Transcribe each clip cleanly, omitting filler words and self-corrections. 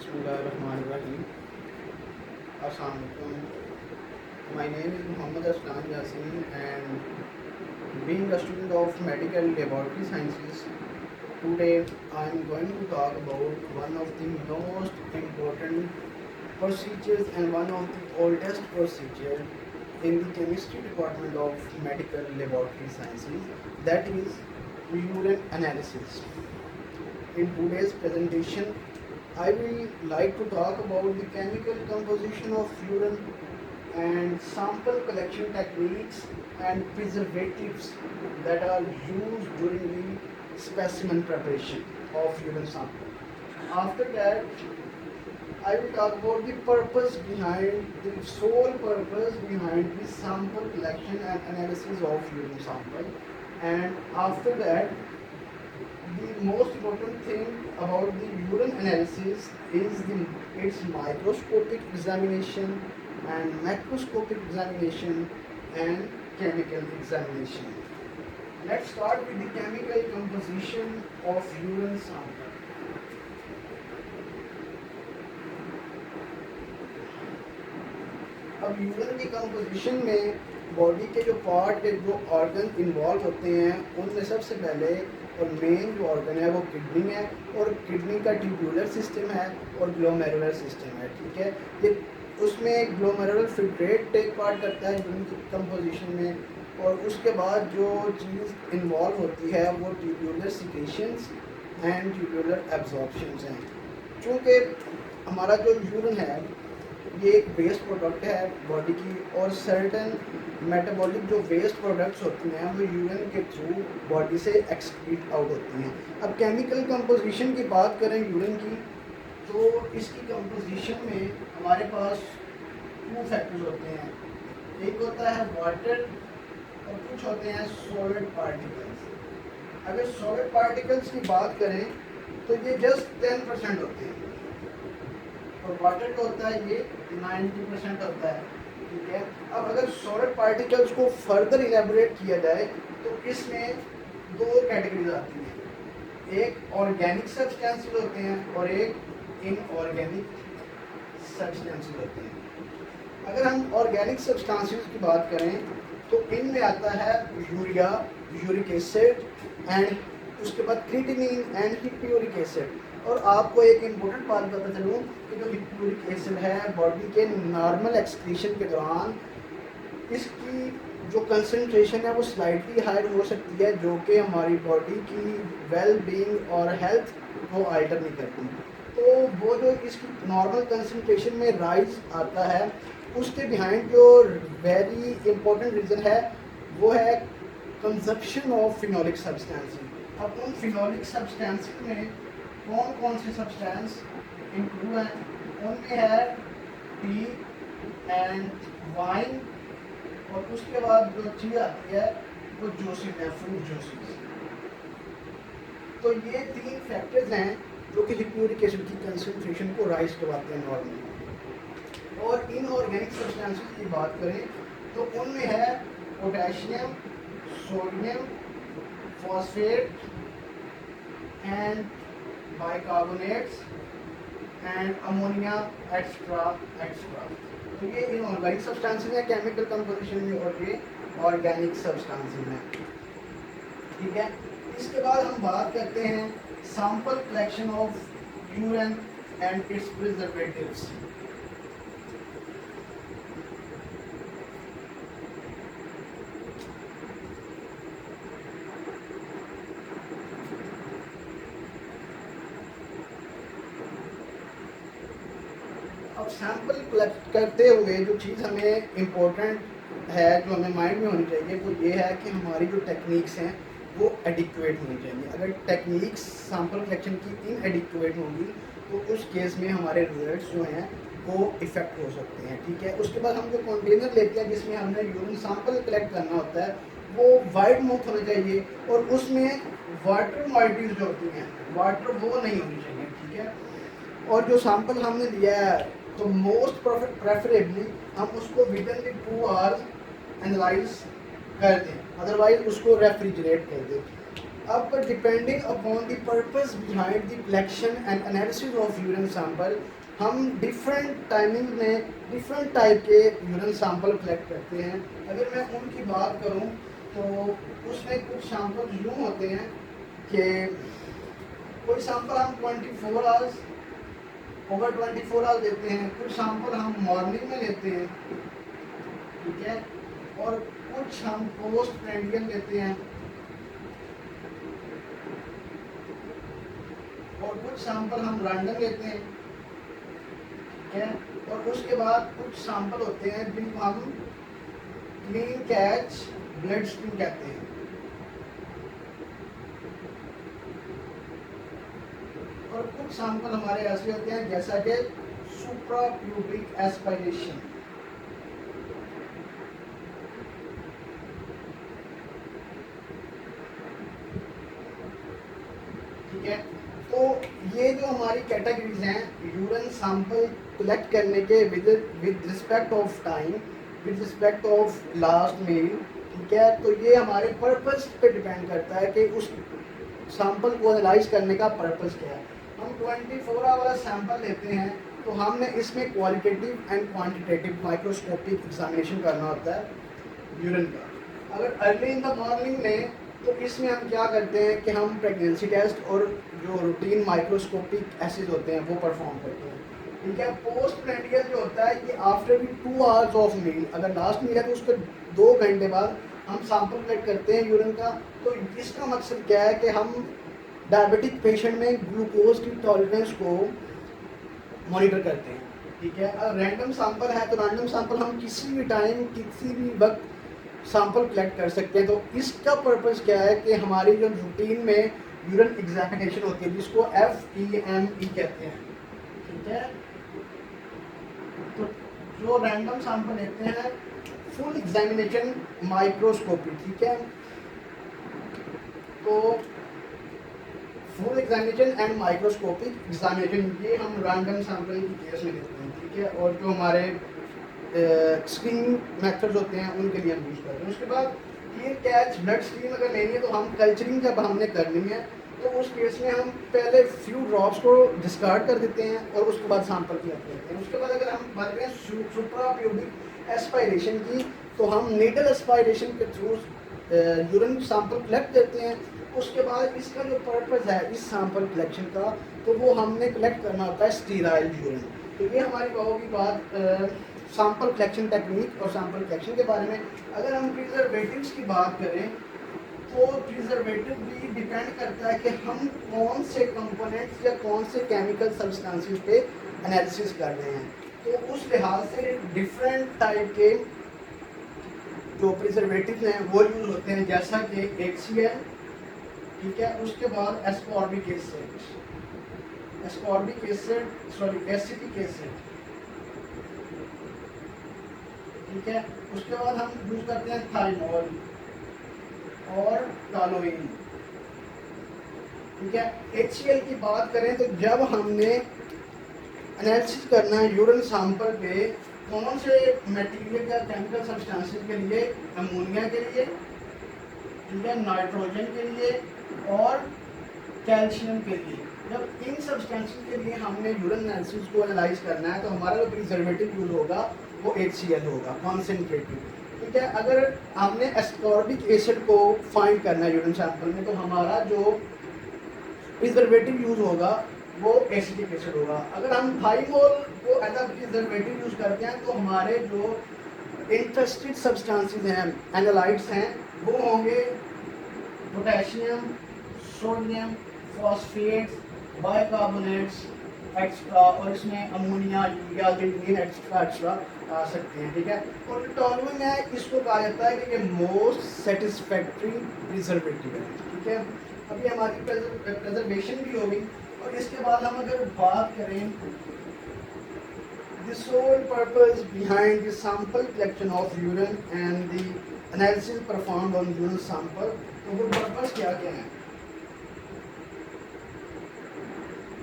Bismillahirrahmanirrahim. Assalamu alaikum. My name is Muhammad Aslan Yasin, and being a student of medical laboratory sciences, today I am going to talk about one of the most important procedures and one of the oldest procedures in the chemistry department of medical laboratory sciences, that is urine analysis. In today's presentation, I will like to talk about the chemical composition of urine and sample collection techniques and preservatives that are used during the specimen preparation of urine sample. After that, I will talk about the purpose behind, the sole purpose behind the sample collection and analysis of urine sample. And after that, the most important thing about the urine analysis is its microscopic examination and macroscopic examination and chemical examination. Let's start with the chemical composition of urine sample. अब urine की composition में body के जो part के जो organ involve होते हैं उनमें सबसे पहले और मेन जो ऑर्गन है वो किडनी है, और किडनी का ट्यूबुलर सिस्टम है और ग्लोमेरुलर सिस्टम है। ठीक है, ये उसमें ग्लोमेरुलर फिल्ट्रेट टेक पार्ट करता है यूरिन की कंपोजिशन में, और उसके बाद जो चीज़ इन्वॉल्व होती है वो ट्यूबुलर सिक्रेशंस एंड ट्यूबुलर एब्जॉर्प्शंस हैं। चूँकि हमारा जो यूरिन है ये एक वेस्ट प्रोडक्ट है बॉडी की, और सर्टन मेटाबॉलिक जो वेस्ट प्रोडक्ट्स होती हैं वो यूरिन के थ्रू बॉडी से एक्सक्रीट आउट होती हैं। अब केमिकल कंपोजिशन की बात करें यूरिन की, तो इसकी कंपोजिशन में हमारे पास 2 फैक्टर्स होते हैं। एक होता है वाटर और कुछ होते हैं सॉलिड पार्टिकल्स। अगर सॉलिड पार्टिकल्स की बात करें तो ये जस्ट 10% होते हैं, और वाटर जो होता है ये 90% होता है। ठीक है, अब अगर सॉलिड पार्टिकल्स को फर्दर इलेबोरेट किया जाए तो इसमें 2 कैटेगरीज आती हैं, एक ऑर्गेनिक सब्सटेंसेस होते हैं और एक इनऑर्गेनिक सब्सटेंसेस होते हैं। अगर हम ऑर्गेनिक सब्सटेंसेस की बात करें तो इनमें आता है यूरिया, यूरिक एसिड एंड उसके बाद क्रिएटिनिन एंड हिप्यूरिक एसिड। और आपको एक इम्पोर्टेंट बात पता चलूँ कि जो हिप्यूरिक एसिड है बॉडी के नॉर्मल एक्सक्रीशन के दौरान इसकी जो कंसंट्रेशन है वो स्लाइटली हायर हो सकती है, जो कि हमारी बॉडी की वेल बीइंग और हेल्थ को अल्टर नहीं करती। तो वो जो इसकी नॉर्मल कंसंट्रेशन में राइज आता है उसके बिहाइंड जो वेरी इंपॉर्टेंट रीज़न है वो है कंजप्शन ऑफ फिनोलिक सब्सटेंसेस। अब उन फिनोलिक सब्सटेंसेस में कौन कौन से सब्सटेंस इंक्लूड हैं, उनमें है टी एंड वाइन, और उसके बाद जो चीज़ आती है वो जूसेस है, फ्रूट जूसेस। तो ये 3 फैक्टर्स हैं जो कि हिप्यूरिक एसिड की कंसंट्रेशन को राइज करवाते हैं नॉर्मली। और इनऑर्गेनिक सब्सटेंसेस की बात करें तो उनमें है potassium, sodium, phosphate and bicarbonates and ammonia extra. तो ये इनऑर्गेनिक सब्सटेंसेस हैं केमिकल कंपोजिशन में, और ये ऑर्गेनिक सब्सटेंसेस हैं। ठीक है, इसके बाद हम बात करते हैं sample collection of urine and it's preservatives. अब सैंपल कलेक्ट करते हुए जो चीज़ हमें इम्पोर्टेंट है, जो हमें माइंड में होनी चाहिए, वो ये है कि हमारी जो टेक्निक्स हैं वो एडिक्वेट होनी चाहिए। अगर टेक्निक्स सैंपल कलेक्शन की इनएडिक्वेट होंगी तो उस केस में हमारे रिजल्ट्स जो हैं वो इफ़ेक्ट हो सकते हैं। ठीक है, उसके बाद हम जो कंटेनर लेते हैं जिसमें हमने यूरिन सैंपल कलेक्ट करना होता है वो वाइड माउथ होना चाहिए, और उसमें वाटर मॉलिक्यूल्स जो होती हैं वाटर वो नहीं होनी चाहिए। ठीक है, और जो सैंपल हमने लिया है तो मोस्ट प्रेफरेबली हम उसको विद इन 2 आवर्स एनालाइज कर दें, अदरवाइज उसको रेफ्रिजरेट कर दें। अब depending upon the purpose behind the collection and analysis of urine sample, हम डिफरेंट टाइमिंग में डिफरेंट टाइप के यूरिन सैंपल कलेक्ट करते हैं। अगर मैं उनकी बात करूं तो उसमें कुछ सैंपल यूँ होते हैं कि कोई सैंपल हम 24 आवर्स ओवर 24 आवर्स लेते हैं, कुछ सैंपल हम मॉर्निंग में लेते हैं, ठीक है, और कुछ हम पोस्ट प्रेंडियल लेते हैं, और कुछ सैंपल हम रैंडम लेते हैं, ठीक है, और उसके बाद कुछ सैंपल होते हैं जिनको हम क्लीन कैच ब्लड स्ट्रीम कहते हैं, और कुछ सैंपल हमारे ऐसे होते हैं जैसा कि सुप्राप्यूबिक एस्पिरेशन। ठीक है, तो ये जो हमारी कैटेगरीज हैं यूरिन सैंपल कलेक्ट करने के with respect of time, with respect of last mile, ठीक है, तो ये हमारे पर्पस पे डिपेंड करता है कि उस सैंपल को एनालाइज करने का पर्पस क्या है। हम 24 आवर सैंपल लेते हैं तो हमने इसमें qualitative and quantitative microscopic examination करना होता है यूरिन का। अगर अर्ली इन द मॉर्निंग में तो इसमें हम क्या करते हैं कि हम प्रेगनेंसी टेस्ट और जो रूटीन माइक्रोस्कोपिक एसिड होते हैं वो परफॉर्म करते हैं, ठीक है। पोस्ट प्रेंडियल जो होता है ये आफ्टर भी 2 आवर्स ऑफ मील, अगर लास्ट मील है तो उसके 2 घंटे बाद हम सैंपल कलेक्ट करते हैं यूरिन का। तो इसका मकसद क्या है कि हम डायबिटिक पेशेंट में ग्लूकोज की टॉलरेंस को मॉनिटर करते हैं, ठीक है। अगर रैंडम सैंपल है तो रैंडम सैंपल हम किसी भी टाइम किसी भी वक्त सैंपल कलेक्ट कर सकते हैं। तो इसका पर्पस क्या है कि हमारी जो रूटीन में यूरिन एग्जामिनेशन होती है जिसको FEME कहते हैं, ठीक है, तो जो रैंडम सैंपल लेते हैं फुल एग्जामिनेशन माइक्रोस्कोपी, ठीक है, तो full examination and microscopic examination ये हम रैंडम सैंपलिंग की केस में लेते हैं, ठीक है, और जो हमारे स्क्रीनिंग मेथड्स होते हैं उनके लिए हम यूज़ करते हैं। उसके बाद क्लीन कैच ब्लड स्ट्रीम अगर लेनी है तो हम कल्चरिंग जब हमने करनी है तो उस केस में हम पहले फ्यू ड्रॉप्स को डिस्कार्ड कर देते हैं और उसके बाद सैंपल कलेक्ट करते हैं। उसके बाद अगर हम बात करें सुप्राप्यूबिक एस्पायरेशन की तो हम नीडल एस्पायरेशन के थ्रू यूरिन सैंपल कलेक्ट करते हैं। उसके बाद इसका जो पर्पस है इस सैंपल कलेक्शन का तो वो हमने कलेक्ट करना होता है स्टीराइल यूरिन। तो ये हमारी होगी बात सैंपल कलेक्शन टेक्निक और सैंपल कलेक्शन के बारे में। अगर हम प्रिजर्वेटिव्स की बात करें तो प्रिजर्वेटिव भी डिपेंड करता है कि हम कौन से कंपोनेंट्स या कौन से केमिकल सब्सटेंसेस पे एनालिसिस कर रहे हैं। तो उस लिहाज से डिफरेंट टाइप के जो प्रिजर्वेटिव हैं वो यूज होते हैं, जैसा कि HCl, ठीक है, उसके बाद एस्कॉर्बिक एसिड, एसिटिक एसिड, ठीक है, उसके बाद हम यूज करते हैं थाइमोल और टॉलोइन, ठीक है। HCl की बात करें तो जब हमने एनालिसिस करना है यूरिन सैंपल पे कौन से मटेरियल या केमिकल सब्सटेंसेस के लिए, अमोनिया के लिए, ठीक है, नाइट्रोजन के लिए और कैल्शियम के लिए, जब इन सब्सटेंसेस के लिए हमने यूरिन एनालिसिस को एनालाइज करना है तो हमारा जो प्रिजर्वेटिव यूज होगा वो HCl होगा, कॉन्सेंट्रेटेड, ठीक है। अगर हमने एस्कॉर्बिक एसिड को फाइंड करना है यूरिन सैंपल में तो हमारा जो प्रिजर्वेटिव यूज होगा वो एसिटिक एसिड होगा। अगर हम थाइमोल को एज अ प्रिजर्वेटिव यूज करते हैं तो हमारे जो इंटरेस्टेड सब्सटेंसेस हैं, एनालाइट्स हैं, वो होंगे potassium, sodium, phosphates, bicarbonates extra, और इसमें अमोनिया, यूरिया, लिग्निन एक्स्ट्रा आ सकते हैं, ठीक है। और टॉलुइन है, इसको कहा जाता है कि ये मोस्ट सेटिस्फैक्ट्री प्रिजर्वेटिव है, ठीक है। अभी हमारी प्रिजर्वेशन भी होगी। और इसके बाद हम अगर बात करें the sole purpose behind the sample collection of urine and the analysis performed on urine sample, तो वो पर्पस क्या क्या है,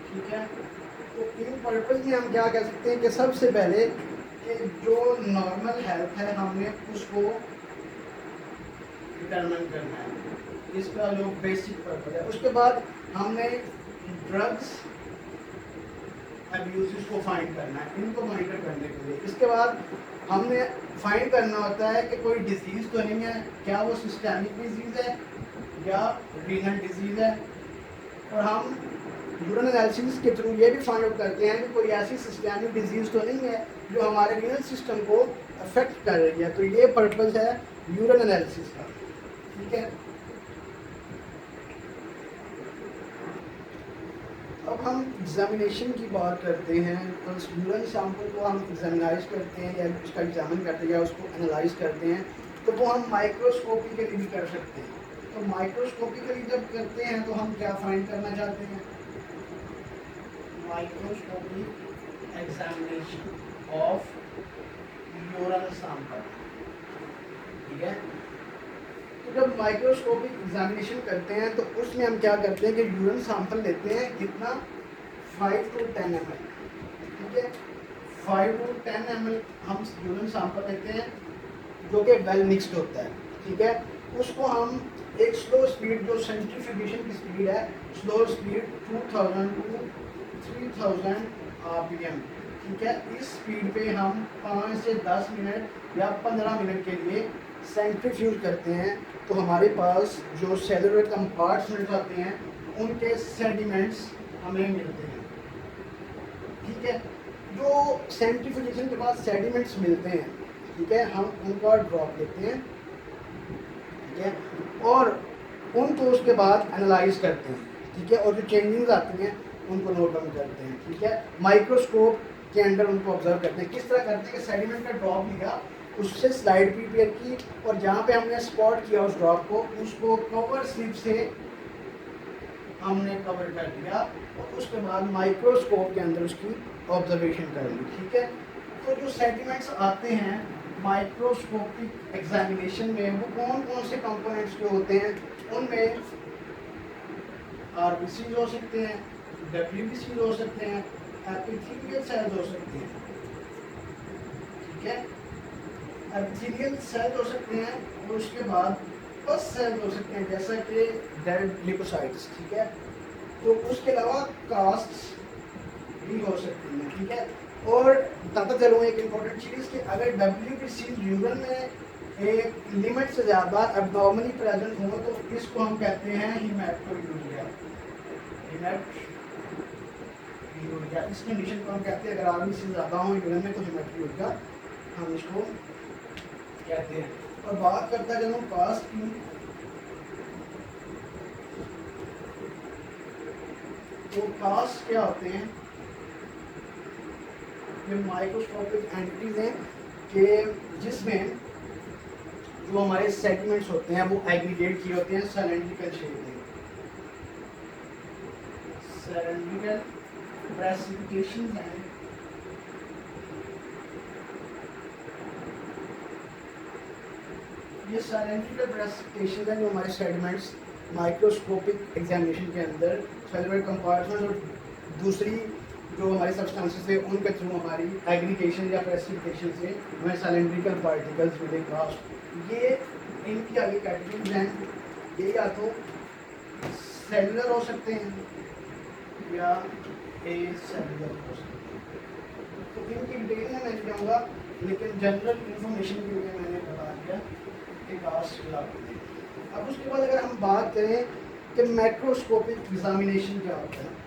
ठीक है। तो इन पर्पस में हम क्या कह सकते हैं कि सबसे पहले कि जो नॉर्मल हेल्थ है हमने उसको डिटरमाइन करना है, इसका जो बेसिक पर्पज है। उसके बाद हमने ड्रग्स अब्यूज़ को फाइंड करना है, इनको मॉनिटर करने के लिए। इसके बाद हमने फाइंड करना होता है कि कोई डिजीज़ तो नहीं है, क्या वो सिस्टेमिक डिजीज़ है या रीनल डिजीज़ है। और हम यूरिन एनालिसिस के थ्रू ये भी फाइंड आउट करते हैं कि कोई ऐसी सिस्टेमिक डिजीज़ तो नहीं है जो हमारे रीनल सिस्टम को अफेक्ट कर रही है। तो ये पर्पज़ है यूरिन एनालिसिस का, ठीक है। अब हम एग्जामिनेशन की बात करते हैं, तो यूरिन सैंपल को हम एग्जामिनाइज करते हैं या उसका एग्जामिन करते हैं या उसको एनालाइज करते हैं, तो वो हम माइक्रोस्कोपिकली भी कर सकते हैं। तो माइक्रोस्कोपिकली जब करते हैं तो हम क्या फाइंड करना चाहते हैं, microscopic examination of urine sample, ठीक है। तो जब माइक्रोस्कोपिक एग्जामिनेशन करते हैं तो उसमें हम क्या करते हैं कि यूरिन सैंपल लेते हैं कितना 5 to 10 ml, ठीक है। 5 to 10 ml हम यूरिन सैंपल लेते हैं जो कि वेल मिक्सड होता है, ठीक है। उसको हम एक स्लो स्पीड, जो सेंट्रीफ्यूगेशन की स्पीड है, स्लो स्पीड 2000 to 3000 RPM, ठीक है। इस स्पीड पे हम 5 से 10 मिनट या 15 मिनट के लिए सेंट्रीफ्यूज करते हैं। तो हमारे पास जो सेलुलर कंपार्टमेंट्स आते हैं उनके सेडिमेंट्स हमें मिलते हैं, ठीक है। जो सेंट्रीफ्यूजेशन के बाद सेडिमेंट्स मिलते हैं, ठीक है, हम उनका ड्रॉप लेते हैं, ठीक है, और उनको उसके बाद एनालाइज करते हैं, ठीक है। और जो चेंजिंग्स आती हैं उनको नोट डाउन करते हैं, ठीक है। माइक्रोस्कोप के अंदर उनको ऑब्जर्व करते हैं। किस तरह करते हैं कि सेडिमेंट का ड्रॉप लिया, उससे स्लाइड प्रिपेयर की और जहाँ पे हमने स्पॉट किया उस ड्रॉप को, उसको कवर स्लिप से हमने कवर कर दिया और उसके बाद माइक्रोस्कोप के अंदर उसकी ऑब्जर्वेशन कर ली, ठीक है। तो जो सेडिमेंट्स आते हैं माइक्रोस्कोपिक एग्जामिनेशन में, वो कौन कौन से कंपोनेंट्स के होते हैं, उनमें आरबीसी हो सकते हैं, डब्ल्यूबीसी हो सकते हैं, एपिथेलियल सेल्स हो सकते हैं, ठीक है। एपिथेलियल सेल्स हो सकते हैं और उसके बाद पस सेल्स हो सकते हैं, जैसा कि डेड लिपोसाइट्स, ठीक है। तो उसके अलावा कास्ट्स भी हो सकती हैं, ठीक है। और बताता चलूँ एक इम्पोर्टेंट चीज़ कि अगर डब्ल्यूबीसी यूरिन में एक लिमिट से ज़्यादा एब्डोमिनली प्रेजेंट हो तो इसको हम कहते हैं हीमेटोयूरिया, हीमेटोयूरिया। इस कंडीशन को हम कहते हैं, अगर आरबीसी से ज़्यादा हो यूरिन में तो हीमेटोयूरिया हम इसको कहते हैं। और बात करता चलूँ कास्ट की, तो कास्ट क्या होते हैं, ये माइक्रोस्कोपिक एंटिटीज हैं कि जिसमें जो हमारे सेगमेंट्स होते हैं वो एग्रीगेट किए होते हैं सिलेंड्रिकल शेप में, सिलेंड्रिकल प्रेसिपिटेशन है। ये सिलेंड्रिकल प्रेसिपिटेशन है जो हमारे सेगमेंट्स माइक्रोस्कोपिक एग्जामिनेशन के अंदर सेलुलर कंपार्टमेंट और दूसरी जो हमारी सब्सटेंसेस थे उनके थ्रू हमारी एग्रीगेशन या प्रेसिपिटेशन से हमें सिलेंड्रिकल पार्टिकल्स मिले कास्ट। ये इनकी आगे कैटेगरीज हैं, ये या तो सेलुलर हो सकते हैं या एसेलुलर हो सकते हैं। तो इनकी डिटेल में नहीं जाऊँगा, लेकिन जनरल इंफॉर्मेशन के लिए मैंने बता दिया कि कास्ट लागू है। अब उसके बाद अगर हम बात करें कि मैक्रोस्कोपिक एग्जामिनेशन क्या होता है,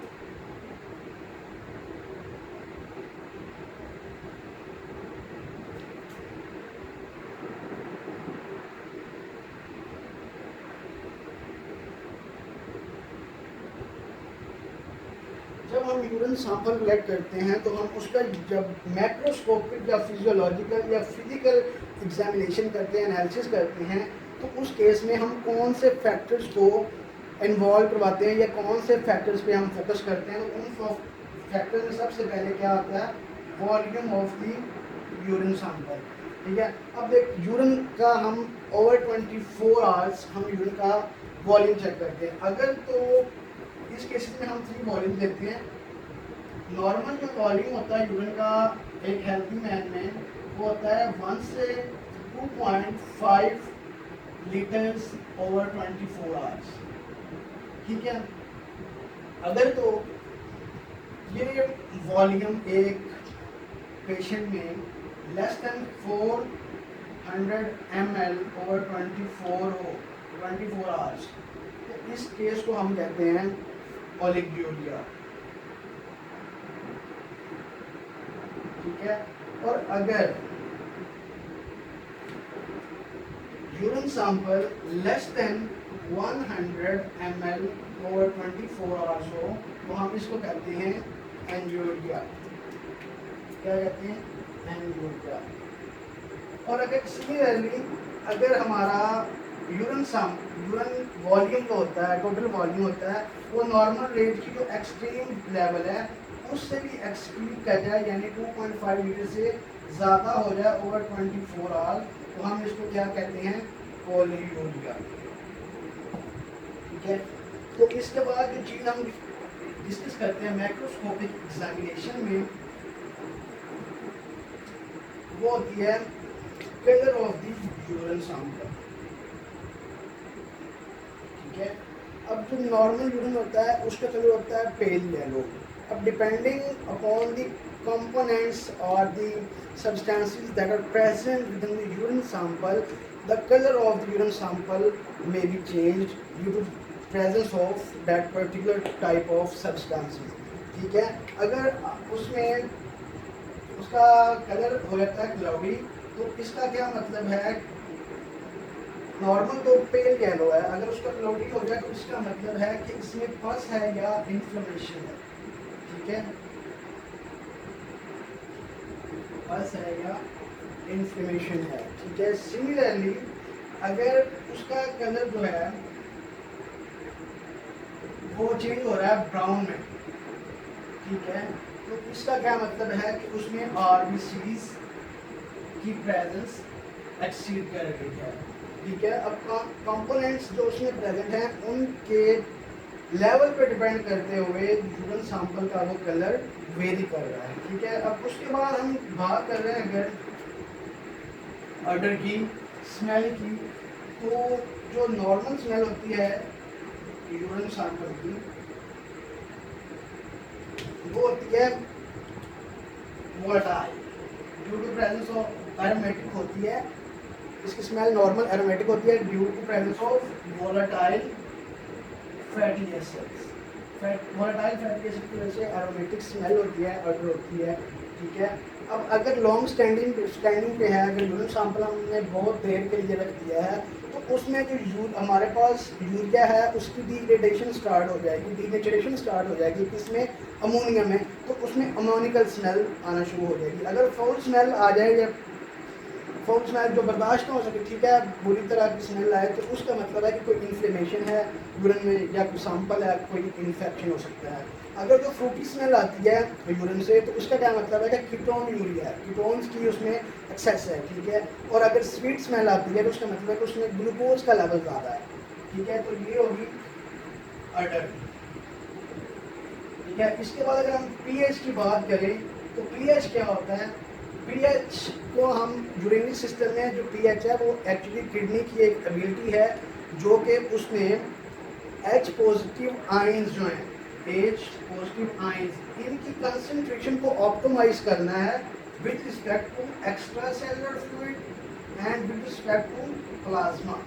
जब हम यूरिन सैंपल कलेक्ट करते हैं तो हम उसका जब मैक्रोस्कोपिक या फिजियोलॉजिकल या फिजिकल एग्जामिनेशन करते हैं, एनालिसिस करते हैं, तो उस केस में हम कौन से फैक्टर्स को इन्वॉल्व करवाते हैं या कौन से फैक्टर्स पे हम फोकस करते हैं। उन फैक्टर में सबसे पहले क्या आता है, volume of the urine sample, ठीक है। अब देख यूरिन का हम ओवर 24 आवर्स हम यूरिन का वॉल्यूम चेक करते हैं। अगर तो इस केस में हम 3 वॉल्यूम लेते हैं। नॉर्मल जो वॉल्यूम होता है यूरिन का एक हेल्थी मैन में वो होता है 1 से 2.5 लीटर्स ओवर 24 आवर्स। ठीक है, अगर तो ये वॉल्यूम एक पेशेंट में less than 400 ml over 24 hours, तो इस केस को हम कहते हैं ओलिगोरिया। ठीक है, और अगर urine sample less than 100 ml over 24 hours हो तो हम इसको कहते हैं एंजियोरिया। क्या कहते हैं? एंजियोरिया। और अगर सिमिलरली अगर हमारा यूरिन वॉल्यूम जो होता है, टोटल वॉल्यूम होता है, वो नॉर्मल रेट की जो एक्सट्रीम लेवल है उससे भी एक्सक्रीड कर जाए, यानी 2.5 लीटर से ज़्यादा हो जाए ओवर 24 आवर, तो हम इसको क्या कहते हैं? कोलियूरिया। ठीक है, तो इसके बाद जो चीज़ हम डिस्कस करते हैं माइक्रोस्कोपिक एग्जामिनेशन में, वो होती है colour of the urine sample. ठीक है, अब जो नॉर्मल यूरिन होता है उसका कलर होता है पेल येलो। अब depending upon the components or the substances that are present within the urine sample, the color of the urine sample may be changed due to presence of that particular type of substances। ठीक है, अगर उसमें उसका colour हो जाता है cloudy, तो इसका क्या मतलब है? नॉर्मल तो पेल येलो है, अगर उसका क्लाउडी हो जाए तो इसका मतलब है कि इसमें पस है या इन्फ्लेमेशन है। ठीक है, पस है या इन्फ्लेमेशन है। ठीक है, सिमिलरली अगर उसका कलर जो है वो चेंज हो रहा है ब्राउन में, ठीक है, तो इसका क्या मतलब है कि उसमें आरबीसीज की प्रेजेंस एक्सीड कर रही है। ठीक है, अब कंपोनेंट्स जो उसमें प्रेजेंट हैं उनके लेवल पे डिपेंड करते हुए यूरिन सैंपल का वो कलर वेरी कर रहा है। ठीक है, अब उसके बाद हम बात कर रहे हैं अगर ऑर्डर की, स्मेल की, तो जो नॉर्मल स्मेल होती है यूरिन सैंपल की वो होती है volatile, due to presence of aromatic होती है। इसकी स्मेल नॉर्मल एरोमेटिक होती है due to presence of volatile fatty acids. Volatile fatty acid की वजह से एरोमेटिक स्मेल होती है, ऑर्डर होती है। ठीक है, अब अगर लॉन्ग स्टैंडिंग पे है, अगर यूरिन सैंपल हमने बहुत देर के लिए रख दिया है, तो उसमें जो हमारे पास यूरिया है उसकी डिग्रेडेशन स्टार्ट हो जाएगी, डिनेचरेशन स्टार्ट हो जाएगी किसमें? अमोनिया में, तो उसमें अमोनिकल स्मेल आना शुरू हो जाएगी। अगर फाउल स्मेल आ जाए या फाउल स्मेल जो बर्दाश्त ना हो सके, ठीक है, बुरी तरह की स्मेल आए, तो उसका मतलब है कि कोई इन्फ्लेमेशन है यूरिन में या कोई सैंपल है, कोई इन्फेक्शन हो सकता है। अगर जो फ्रूटी स्मेल आती है यूरिन से, तो उसका क्या मतलब है कि कीटोन यूरिया है, कीटोन्स की उसमें एक्सेस है। ठीक है, और अगर स्वीट स्मेल आती है तो उसका मतलब है कि उसमें ग्लूकोज का लेवल ज़्यादा है। ठीक है, तो ये होगी ऑर्डर। ठीक है, इसके बाद अगर हम पीएच की बात करें तो पीएच क्या होता है? पीएच को हम यूरिनरी सिस्टम में जो पीएच है वो एक्चुअली किडनी की एक एबिलिटी है जो कि उसमें H पॉजिटिव आयंस जो हैं, H पॉजिटिव आयंस, इनकी कंसंट्रेशन को ऑप्टिमाइज करना है with respect to extra cellular fluid and with respect to plasma.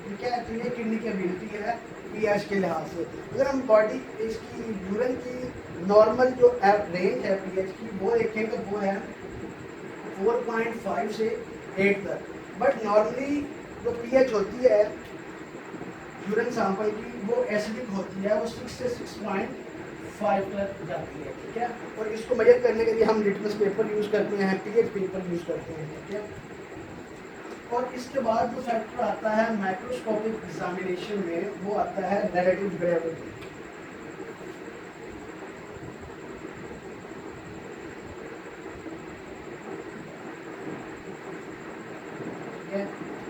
ठीक है, तो ये किडनी की एबिलिटी है पीएच के लिहाज से। अगर हम बॉडी इसकी यूरिन की नॉर्मल जो रेंज है पीएच की वो देखें तो वो है 4.5 से 8 तक, बट नॉर्मली जो पीएच होती है यूरिन सैंपल की वो एसिडिक होती है, वो 6 से 6.5 तक जाती है। ठीक है, और इसको मेजर करने के लिए हम लिटमस पेपर यूज़ करते हैं, पीएच पेपर यूज़ करते हैं। ठीक है, और इसके बाद जो फैक्टर आता है माइक्रोस्कोपिक एग्जामिनेशन में वो आता है रिलेटिव ग्रेविटी।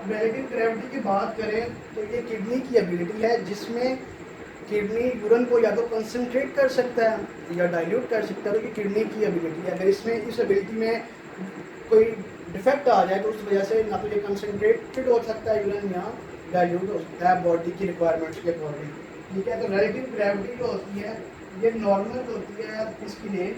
रिलेटिव ग्रेविटी की बात करें तो ये किडनी की एबिलिटी है जिसमें किडनी यूरिन को या तो कंसंट्रेट कर सकता है या डाइल्यूट कर सकता है, तो ये किडनी की एबिलिटी है। अगर इसमें इस एबिलिटी में कोई डिफेक्ट आ जाए तो उस वजह से ना तो ये कंसनट्रेटेड हो सकता है यूरिन या डाइल्यूट हो सकता है बॉडी की रिक्वायरमेंट्स के अकॉर्डिंग। ठीक है, तो रिलेटिव ग्रेविटी जो होती है ये नॉर्मल होती है, इसकी रेंज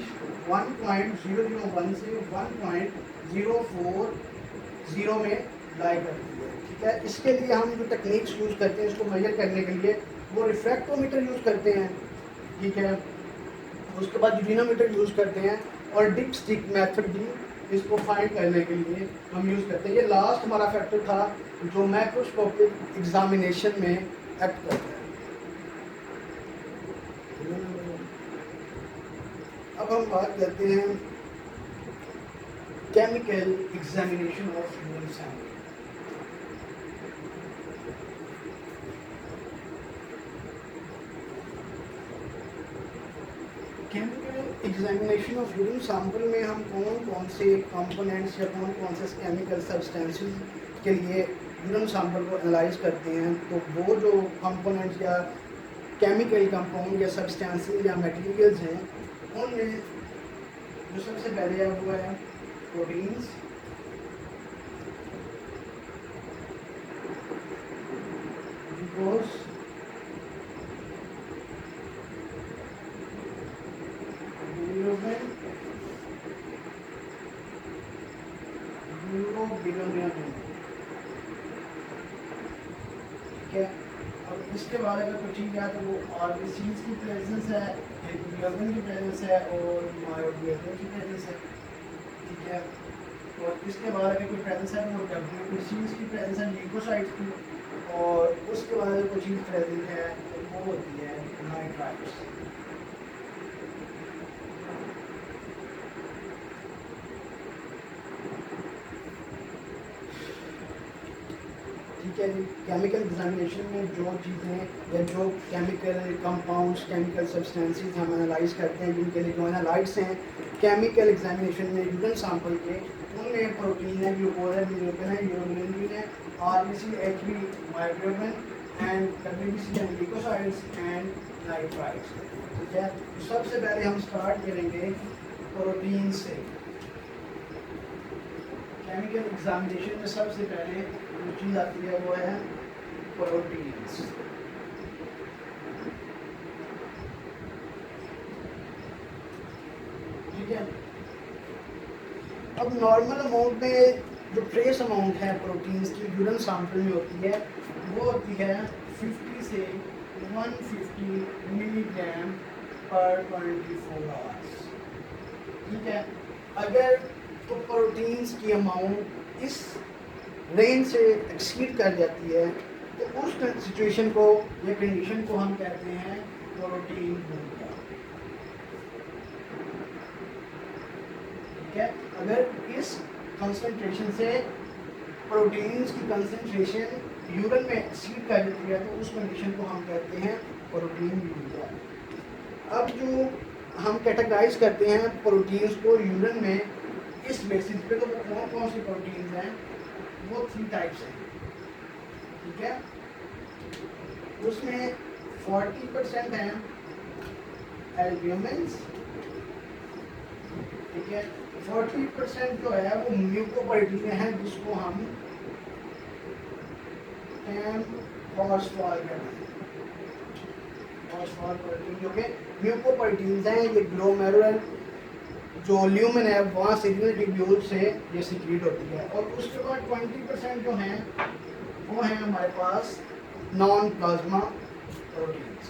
1.001 से 1.040 में लाई करती है। ठीक है, इसके लिए हम जो टेक्निक्स यूज़ करते हैं इसको मेजर करने के लिए वो रिफ्रैक्टोमीटर यूज़ करते हैं। ठीक है, उसके बाद यूरिनोमीटर यूज़ करते हैं और डिप स्टिक मेथड भी इसको फाइंड करने के लिए हम यूज़ करते हैं। ये लास्ट हमारा फैक्टर था जो माइक्रोस्कोपिक एग्जामिनेशन में एक्ट करता है। अब हम बात करते हैं chemical examination of human sample. Chemical examination of urine sample में हम कौन कौन से कंपोनेंट्स या कौन कौन से केमिकल सब्सटेंसेस के लिए यूरिन सैंपल को एनालाइज करते हैं, तो वो जो कंपोनेंट्स या केमिकल कंपाउंड या सब्सटेंसेस या मटेरियल्स हैं उनमें जो सबसे पहले है वो है प्रोटीन्स, ग्लूकोज, ठीक है। अब इसके बाद अगर कुछ चीज़ है तो वो आरबीसीज की प्रेजेंस है, हीमोग्लोबिन की प्रेजेंस है और मायोग्लोबिन की प्रेजेंस है। ठीक है, और इसके बाद अगर कोई प्रेजेंस है तो वो डब्ल्यूबीसीज की प्रेजेंस है, ल्यूकोसाइट्स की, और उसके बाद अगर कोई चीज़ प्रेजेंट है तो वो होती है नाइट्राइट्स। ठीक है जी, केमिकल एग्जामिनेशन में जो चीज़ें या जो केमिकल कंपाउंड्स केमिकल सब्सटेंसेस हम एनालाइज करते हैं जिनके लिए जो एनालाइट्स हैं केमिकल एग्जामिनेशन में यूरिन सैंपल के, उनमें प्रोटीन है, ग्लूकोज है, यूरोपिन है, यूरोबिलिन है, RBC, HB, myoglobin and WBC and leucocytes and nitrites. ठीक है, सबसे पहले हम स्टार्ट करेंगे प्रोटीन से। केमिकल एग्जामिनेशन में सबसे पहले जो चीज़ आती है वो है प्रोटीन्स। ठीक है, अब नॉर्मल अमाउंट में जो ट्रेस अमाउंट है प्रोटीन्स की यूरिन सैंपल में होती है वो होती है 50 से 150 मिलीग्राम पर 24 आवर्स। ठीक है, अगर तो प्रोटीन्स की अमाउंट इस रेंज से एक्सीड कर जाती है तो उस सिचुएशन को या कंडीशन को हम कहते हैं प्रोटीन यूरिया। ठीक है, अगर इस कंसंट्रेशन से प्रोटीन्स की कंसंट्रेशन यूरिन में एक्सीड कर जाती है तो उस कंडीशन को हम कहते हैं प्रोटीन यूरिया। अब जो हम कैटेगराइज करते हैं प्रोटीन्स को यूरिन में इस बेसिस पे, तो वो कौन कौन सी प्रोटीन्स हैं, वो 3 टाइप्स हैं। ठीक है, उसमें 40% हैं एल्ब्यूमिन्स। ठीक है, 40% जो है वो म्यूकोप्रोटीन हैं जिसको हम फॉस्फोर कहते हैं। फॉस्फोर प्रोटीन जो कि म्यूकोप्रोटीन्स हैं, ये ग्लोमेरुलर जो ल्यूमेन है वहाँ से ट्यूब्यूल से ये सिक्रीट होती है। और उसके बाद 20% जो हैं वो हैं हमारे पास नॉन प्लाज्मा प्रोटीन्स।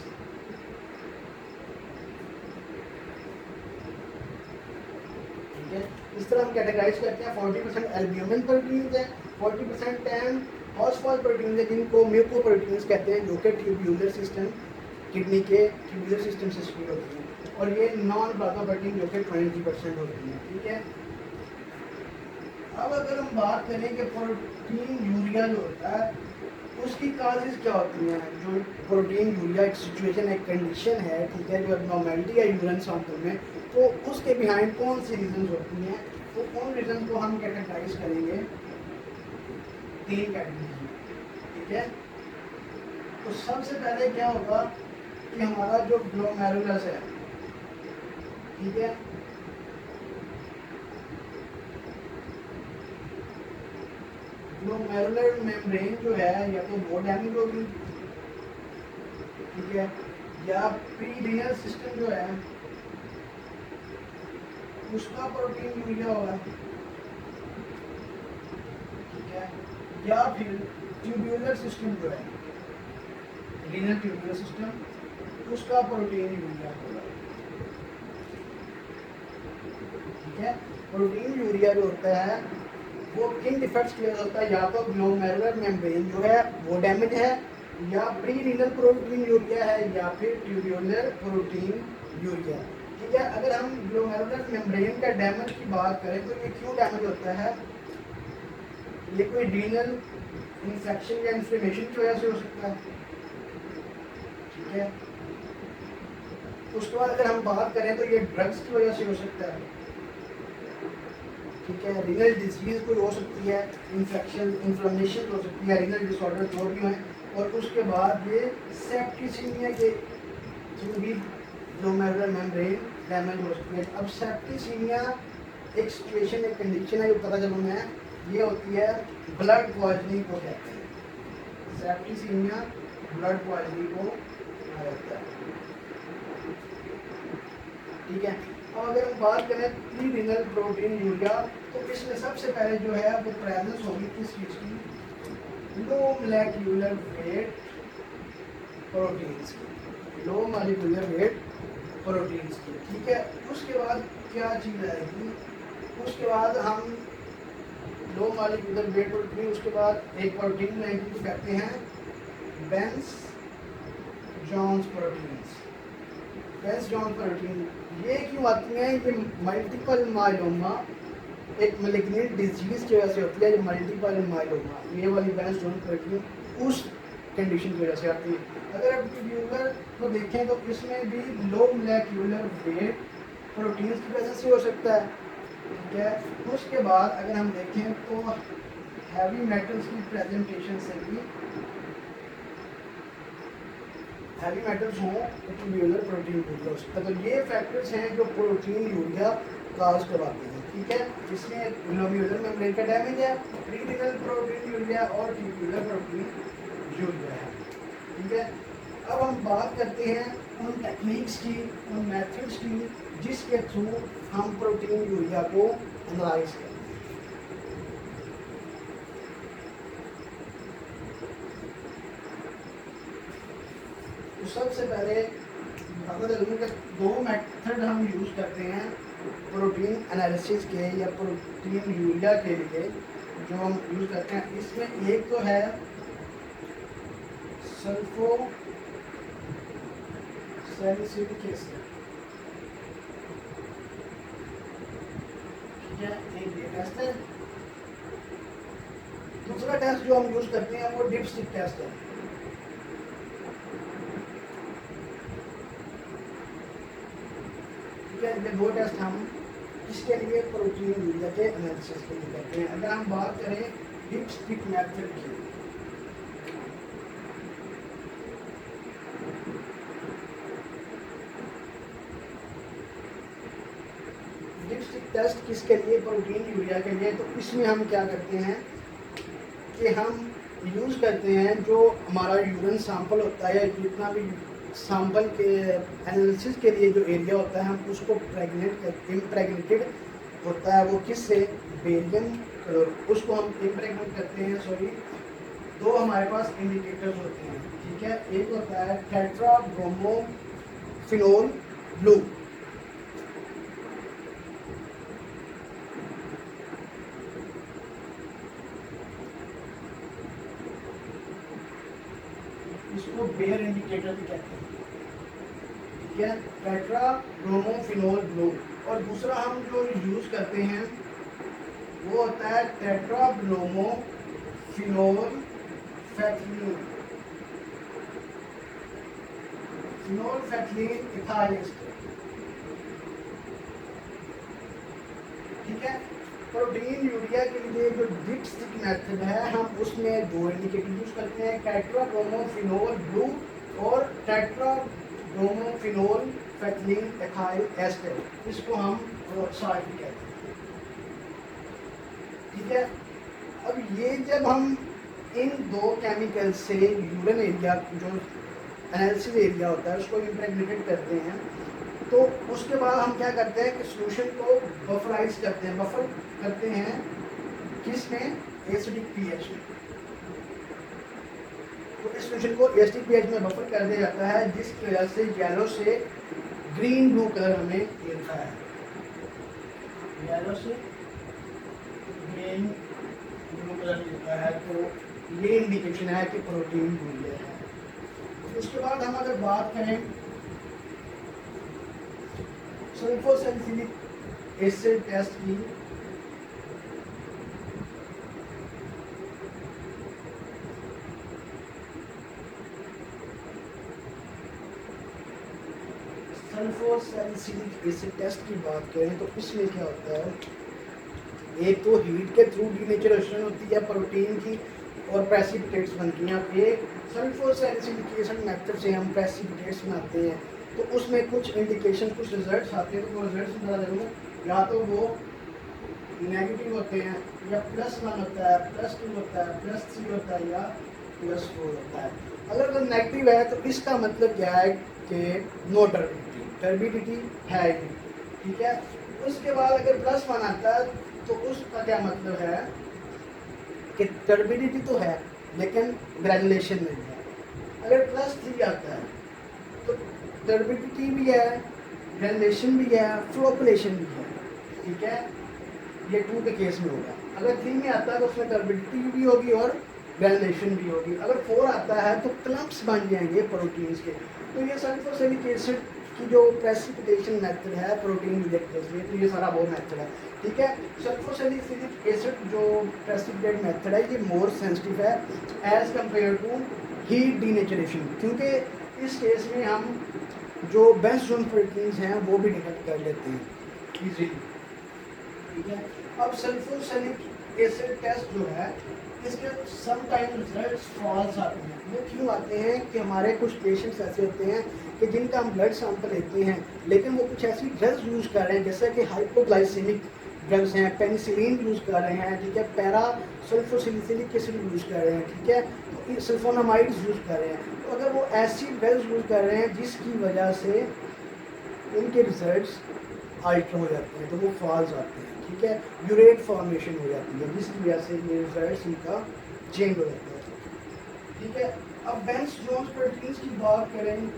ठीक है, इस तरह हम कैटेगराइज करते हैं। 40% एल्ब्यूमिन प्रोटीन्स है, 40% टैम फॉस्फोर प्रोटीन्स है जिनको म्यूकोप्रोटीन्स कहते हैं जो कि ट्यूब्यूलर सिस्टम किडनी के ट्यूब्यूलर सिस्टम से सिक्रीट होती हैं, और ये नॉन प्लाज्मा प्रोटीन जो कि 20% होती है। ठीक है, अब अगर हम बात करें कि प्रोटीन यूरिया जो होता है उसकी काजेज क्या होती हैं। जो प्रोटीन यूरिया एक सिचुएशन एक कंडीशन है, ठीक है, जो एबनॉर्मेलिटी है यूरिन सैंपल में, तो उसके बिहाइंड कौन सी रीजंस होती हैं, तो उन रीजन को हम कैटेगराइज करेंगे 3 कैटेगरी में। ठीक है, तो सबसे पहले क्या होगा कि हमारा जो ग्लोमेरुलस है, ठीक है, ग्लोमेरुलर मेम्ब्रेन जो है या तो वो डैमेज होगी, ठीक है, या प्रीलिनियल सिस्टम जो है उसका प्रोटीन यूरिया होगा, ठीक है, या फिर ट्यूब्यूलर सिस्टम जो है रीनल ट्यूब्यूलर सिस्टम उसका प्रोटीन यूरिया होगा, ठीक है। प्रोटीन यूरिया जो होता है वो किन डिफेक्ट्स की वजह से होता है, या तो ग्लोमेरुलर मेम्ब्रेन जो है वो डैमेज है, या प्री रीनल प्रोटीन यूरिया है, या फिर ट्यूब्यूलर प्रोटीन यूरिया, ठीक है। अगर हम ग्लोमेरुलर मेम्ब्रेन का डैमेज की बात करें तो ये क्यों डैमेज होता है, ये कोई रीनल इंफेक्शन या इन्फ्लेमेशन की वजह से हो सकता है, ठीक है। उसके बाद अगर हम बात करें तो ये ड्रग्स की वजह से हो सकता है, ठीक है। रीनल डिजीज कोई हो सकती है, इन्फेक्शन इन्फ्लेमेशन हो सकती है, रीनल डिसऑर्डर जो भी हैं, और उसके बाद ये सेप्टिसीमिया के थ्रू भी ग्लोमेरुलर मेम्ब्रेन डैमेज हो सकती है। अब सेप्टिसीमिया एक सिचुएशन, एक कंडीशन है जो पता चलूँ मैं, ये होती है ब्लड पॉइजनिंग को कहते हैं, सेप्टिसीमिया ब्लड पॉइजनिंग को कहा जाता है, ठीक है। अब अगर हम बात करें प्री रीनल प्रोटीन यूरिया तो इसमें सबसे पहले जो है वो प्रेजेंस होगी किस चीज़ की, लो मोलेक्यूलर वेट प्रोटीन्स की, लो मोलेक्यूलर वेट प्रोटीन्स की, ठीक है। उसके बाद क्या चीज़ आएगी, उसके बाद हम लो मोलेक्यूलर वेट प्रोटीन, उसके बाद एक प्रोटीन आएगी जो कहते हैं बेंस जॉन्स प्रोटीन्स, बेंस जॉन्स प्रोटीन। ये क्यों आती हैं, ये मल्टीपल माइलोमा एक मैलिग्नेंट डिजीज की वजह से होती है, जो मल्टीपल माइलोमा, ये वाली बेंस जॉन्स प्रोटीन उस कंडीशन की वजह से आती है। अगर आप ट्यूब्यूलर को देखें तो इसमें भी लो मोलेक्यूलर वेट प्रोटीन्स की वजह से हो सकता है, ठीक है। उसके बाद अगर हम देखें तो हैवी मेटल्स की प्रेजेंटेशन से भी हैवी मेटल्स हों तो ट्यूब्यूलर प्रोटीन यूरिया हो सकता है। तो ये फैक्टर्स हैं जो प्रोटीन यूरिया काज करवाते हैं, ठीक है। इसमें ग्लोमेरुलर मेम्ब्रेन का डैमेज है, प्री रीनल प्रोटीन यूरिया और ट्यूब्यूलर प्रोटीन यूरिया है, ठीक है। अब हम बात करते हैं उन टेक्निक्स की, उन मेथड्स की जिसके थ्रू हम प्रोटीन यूरिया को एनालाइज करते हैं। तो सबसे पहले बता दूँ कि दो मेथड हम यूज़ करते हैं प्रोटीन एनालिसिस के या प्रोटीन यूरिया के लिए जो हम यूज़ करते हैं। इसमें एक तो है सल्फो सैलिसिलिक एसिड, ठीक है, एक ये टेस्ट है। दूसरा टेस्ट जो हम यूज़ करते हैं वो डिपस्टिक टेस्ट है, ये दो टेस्ट हम इसके लिए प्रोटीन यूरिया के एनालिसिस के लिए करते हैं। अगर हम बात करें डिपस्टिक मेथड की, डिपस्टिक टेस्ट किसके लिए, प्रोटीन यूरिया के लिए, तो इसमें हम क्या करते हैं कि हम यूज़ करते हैं जो हमारा यूरिन सैंपल होता है, जितना भी सैंपल के एनालिसिस के लिए जो एरिया होता है हम उसको इम्प्रेगनेटेड होता है, वो किससे, बेरियम क्लोर, उसको हम इम्प्रेगनेट करते हैं। सॉरी, दो हमारे पास इंडिकेटर्स होते हैं, ठीक है। एक होता है टेट्रा ब्रोमो फिनोल ब्लू, इसको बेयर इंडिकेटर भी कहते हैं, ठीक है, टेट्रा ब्रोमोफिनोल ब्लू। और दूसरा हम जो यूज़ करते हैं वो होता है tetra bromophenol phthalein, phenol phthalein ethyl ester, ठीक है। प्रोटीन यूरिया के लिए जो डिपस्टिक मेथड है हम उसमें दो इंडिकेटर यूज करते हैं, टेट्रा ब्रोमोफिनोल ब्लू और टेट्रा ब्रोमोफिनोल फैथलीन इथाइल एस्टर, इसको हम साल्ट कहते हैं, ठीक है। अब ये जब हम इन दो केमिकल से यूरिन एरिया जो एनालिसिस एरिया होता है उसको इम्प्रेगनेटेड करते हैं, तो उसके बाद हम क्या करते हैं कि सोल्यूशन को बफराइज करते हैं, बफर करते हैं किस में, एसिडिक पीएच में। तो इस सोल्यूशन को एसिडिक पीएच में बफर कर दिया जाता है, जिसकी वजह से येलो से ग्रीन ब्लू कलर हमें मिलता है, येलो से ग्रीन ब्लू कलर मिलता है। तो ये इंडिकेशन है कि प्रोटीन मूल्य है। उसके बाद हम अगर बात करें सल्फोसैलिसिलिक एसिड टेस्ट की, सल्फोसैलिसिलिक एसिड टेस्ट की बात करें तो इसमें क्या होता है, एक तो हीट के थ्रू डीनेचुरेशन होती है प्रोटीन की और प्रेसिपिटेट्स बनती हैं। अब एक सल्फोसैलिसिलिक एसिड मेथड से हम प्रेसिपिटेट्स बनाते हैं, तो उसमें कुछ इंडिकेशन, कुछ रिजल्ट्स आते हैं। तो वो रिजल्ट्स बता दूँगा, या तो वो नेगेटिव होते हैं, या +1 होता है, +2 होता है, +3 होता है, या +4 होता है। अगर वो नेगेटिव है तो इसका मतलब क्या है कि नो टर्बिडिटी, टर्बिडिटी है ही, ठीक है। उसके बाद अगर +1 आता है तो उसका क्या मतलब है कि टर्बिडिटी तो है लेकिन ग्रेजुलेशन नहीं है। अगर +3 आता है तो टर्बिडिटी भी है, ग्रेजुलेशन भी है, फ्लोकुलेशन भी है, ठीक है। ये 2 के केस में होगा। अगर 3 में आता है तो उसमें टर्बिडिटी भी होगी और ग्रेजुलेशन भी होगी। अगर 4 आता है तो क्लम्प्स बन जाएंगे प्रोटीन्स के। तो ये सल्फोसैलिक एसिड की जो प्रेसिपिटेशन मेथड है प्रोटीन रिजेक्ट के लिए, तो ये सारा वो मेथड है, ठीक है। सल्फोसैलिक एसिड जो प्रेसिपिटेट मेथड है ये मोर सेंसिटिव है as compare to heat denaturation, क्योंकि इस केस में हम जो बेस्ट जोन प्रोटीन्स हैं वो भी डिटेक्ट कर लेते हैं इजीली, ठीक है। अब सल्फोसैलिक एसिड टेस्ट जो है इसके समटाइम रिजल्ट्स फॉल्स आते हैं। वो क्यों आते हैं कि हमारे कुछ पेशेंट्स ऐसे होते हैं कि जिनका हम ब्लड सैंपल लेते हैं लेकिन वो कुछ ऐसी ड्रग्स यूज़ कर रहे हैं जैसे कि हाइपोग्लाइसेमिक ड्रग्स हैं, पेनिसिलिन यूज़ कर रहे हैं, ठीक है, पैरा सल्फोसैलिसिलिक एसिड यूज़ कर रहे हैं, ठीक है, तो सल्फोनामाइड्स यूज़ कर रहे हैं। तो अगर वो ऐसी ड्रग्स यूज़ कर रहे हैं जिसकी वजह से उनके रिजल्ट्स अल्टर हो जाते हैं, तो वो फॉल्स आते हैं, ठीक है, यूरेट फॉर्मेशन हो जाती है जिसकी वजह से ये रिजल्ट्स इनका चेंज हो जाता है, ठीक है। अब बेंस जोन्स प्रोटीन्स की बात करें,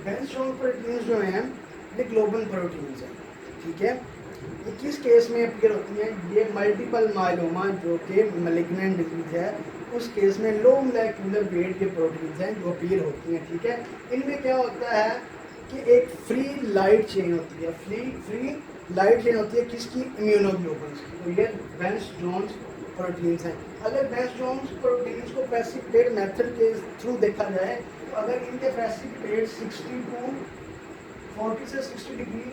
बेंस जोन्स प्रोटीन्स जो हैं ये ग्लोबल प्रोटीन्स हैं, ठीक है। ये किस केस में अपीयर होती हैं, ये मल्टीपल माइलोमा जो कि मैलिग्नेंट डिजीज है उस केस में लो मोलेक्युलर वेट के प्रोटीन्स हैं जो अपीयर होती हैं, ठीक है। इनमें क्या होता है कि एक फ्री लाइट चेन होती है, फ्री लाइट चेन होती है किसकी, इम्यूनोग्लोबुल्स की। तो ये बेंस जोन्स प्रोटीन्स हैं। अगर बेंस जोन्स प्रोटीन्स को प्रेसिपिटेट मेथड के थ्रू देखा जाए तो अगर इनके प्रेसिपिटेट 60 to 40 से 60 डिग्री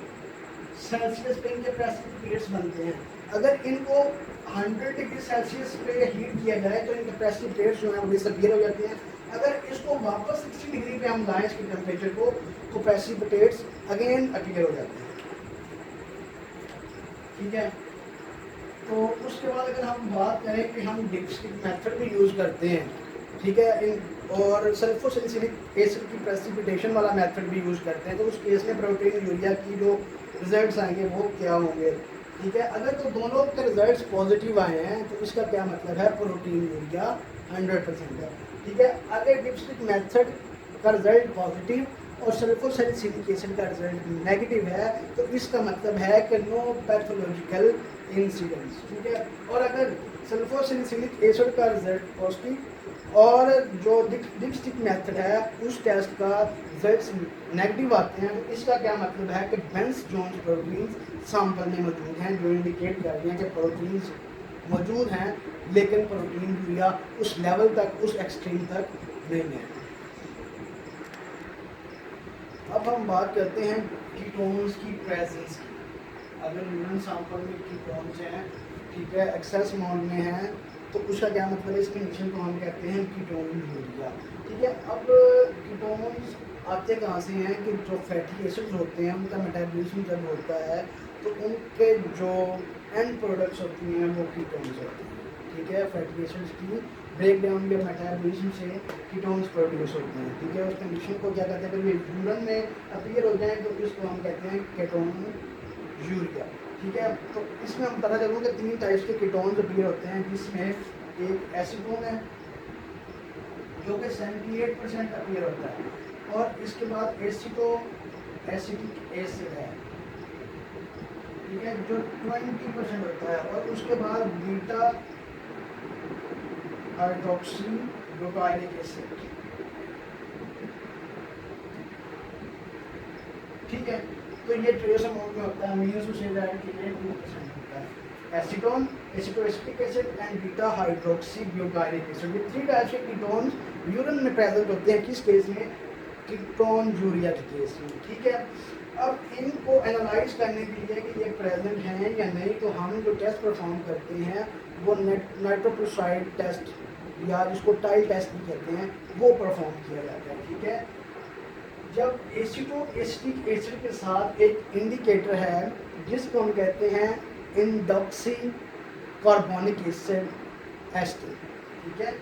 सेल्सियस पे इनके प्रेसिपिटेट्स बनते हैं। अगर इनको 100 डिग्री सेल्सियस पे हीट किया जाए तो इनके प्रेसिपिटेट्स जो हैं वो डिसअपीयर हो जाते हैं। अगर इसको वापस 60 डिग्री पे हम लाएं इसके टेम्परेचर को तो प्रेसिपिटेट्स अगेन अपीयर हो जाते हैं, ठीक है। तो उसके बाद अगर हम बात करें कि हम डिप्स्टिक मेथड भी यूज़ करते हैं, ठीक है, और सल्फोसैलिसिलिक एसिड की प्रेसिपिटेशन वाला मेथड भी यूज़ करते हैं, तो उस केस में प्रोटीन यूरिया की जो रिजल्ट्स आएंगे वो क्या होंगे, ठीक है। अगर तो दोनों के रिजल्ट्स पॉजिटिव आए हैं तो इसका क्या मतलब है, प्रोटीन यूरिया 100% है, ठीक है। अगर डिप्स्टिक मेथड का रिजल्ट पॉजिटिव और सल्फोसैलिसिलिक एसिड का रिजल्ट नेगेटिव है तो इसका मतलब है कि नो पैथोलॉजिकल इंसिडेंट्स, ठीक है। और अगर सल्फोसैलिसिलिक एसिड का रिजल्ट पॉजिटिव और जो डिप्स्टिक मेथड है उस टेस्ट का रिजल्ट्स नेगेटिव आते हैं तो इसका क्या मतलब है कि बेंस जोन्स प्रोटीन्स सैंपल में मौजूद हैं जो इंडिकेट कर रही हैं कि प्रोटीन्स मौजूद हैं लेकिन प्रोटीन यूरिया उस लेवल तक, उस एक्सट्रीम तक नहीं है। अब हम बात करते हैं कीटोन्स की प्रेजेंस की। अगर यूरिन सैंपल में कीटोन्स हैं, ठीक है, एक्सेस अमाउंट में हैं तो उसका क्या मतलब है, इस कंडीशन को हम कहते हैं कीटोन यूरिया, ठीक है। अब कीटोन्स आते कहाँ से हैं कि जो फैटी एसिड्स होते हैं उनका मेटाबॉलिज्म जब होता है तो उनके जो एंड प्रोडक्ट्स होती हैं वो कीटोन्स होते हैं, ठीक है। फैटी एसिड्स की ब्रेक डाउन के मेटाबॉलिज्म से कीटोन्स प्रोड्यूस होते हैं, ठीक है। उस कंडीशन को क्या कहते हैं, अगर ये यूरिन में अपीयर हो जाए तो इसको हम कहते हैं केटोन यूरिया, ठीक है। तो इसमें हम पता चलूँ कि 3 टाइप्स के कीटोन्स अपीयर होते हैं, जिसमें एक एसीटोन है जो कि 78% अपीयर होता है, और इसके बाद एसिटिक एसिड है, ठीक है, जो 20% होता है, और उसके बाद बीटा हाइड्रोक्सी ग्लूटारिक एसिड, ठीक है। तो ये ट्रेस अमाउंट में होता है, अमीनो एसिड के लिए 2% होता है। Acetone, acetoacetic acid and beta hydroxy glutaric acid, ये 3 टाइप्स के कीटोन्स यूरिन में प्रेजेंट होते हैं। किस केस में? कीटोन यूरिया के केस में, ठीक है। अब इनको एनालाइज करने के लिए कि ये प्रेजेंट हैं या नहीं, तो हम जो टेस्ट परफॉर्म करते हैं वो नाइट्रोक्लोराइड टेस्ट या जिसको टाइल टेस्ट भी कहते हैं वो परफॉर्म किया जाता है, ठीक है। जब एसिटिक एसिड के साथ एक इंडिकेटर है जिसको हम कहते हैं इंडॉक्सी कार्बोनिक एसिड एस्टर, ठीक है।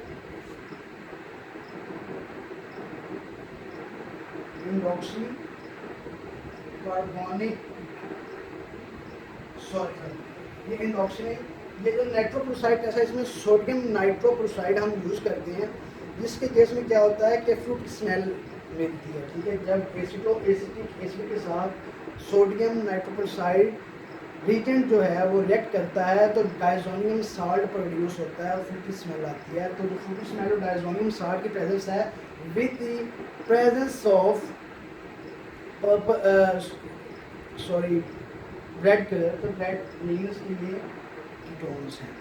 इंडॉक्सी कार्बोनिक सॉरी ये इंडॉक्सी ये जो नाइट्रोक्लोराइड ऐसा, इसमें सोडियम नाइट्रोक्लोराइड हम यूज़ करते हैं, जिसके केस में क्या होता है कि फ्रूट की स्मेल मिलती है, ठीक है। जब एसिटिक एसिड के साथ सोडियम नाइट्रोक्लोराइड रिएजेंट जो है वो रिएक्ट करता है तो डायज़ोनियम साल्ट प्रोड्यूस होता है और फ्रूटी स्मेल आती है। तो जो फ्रूटी स्मेल और डायज़ोनियम साल्ट की प्रेजेंस है with the presence of red colour, तो रेड मीन्स के लिए कीटोन्स हैं,